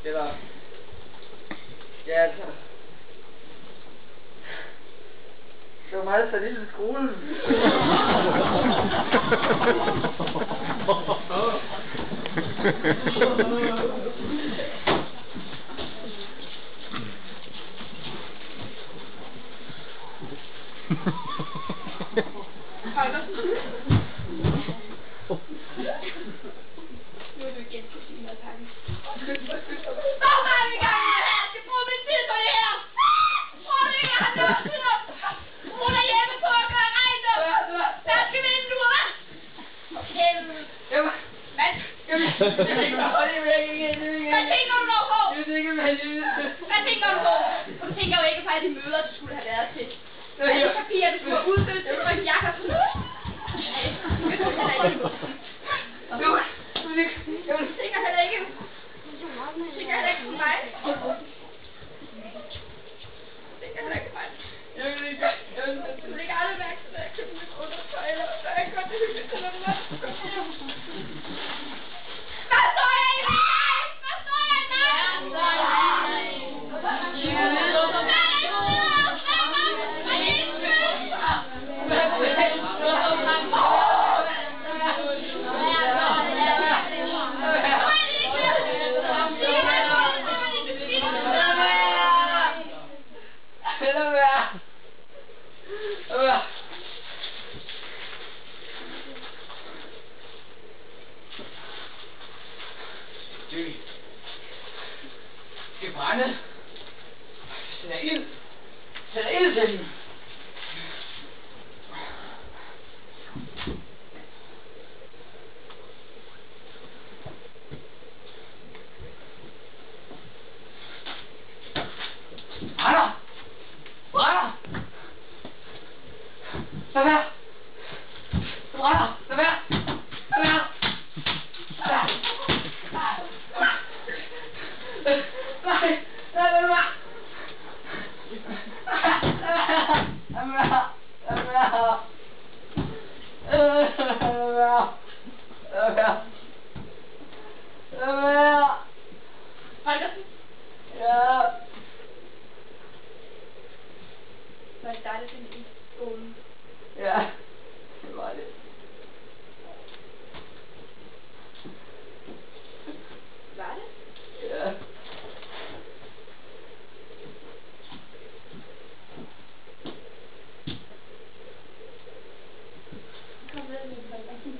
Eller... Ja, altså... Det var meget sadistisk i skolen. Nu er du igen på sin madpakke. Stop mig i gang med det her! Jeg skal bruge min tid på det her! Tror du ikke, jeg har noget tid at... Hun er hjemme på at gøre rejser! Vaske vinduer! For helvede! Hvad? Hvad tænker du dog på? Hvad tænker du på? Du tænker jo ikke på alle de møder, du skulle have været til. Alle de papirer, du skulle have udfyldt, og en jakke og sådan noget. Du tænker heller ikke på mig. Du tænker heller ikke på mig. Du lægger aldrig mærke til, at jeg køber mit undertøj, eller hvad jeg gør det hyggeligt til noget. Hvad står jeg i min dag? Hvad står jeg i dag? Det brænde. Sæt ild. Sæt ild til den. Brænder. Brænder. Lad være. Brænder. Lad være. Lad være. Nej, lad mig. Holgersen? Ja. Var det dig, der fandt i skolen? Ja, det var det. Var det? Ja. Kom med, Holgersen.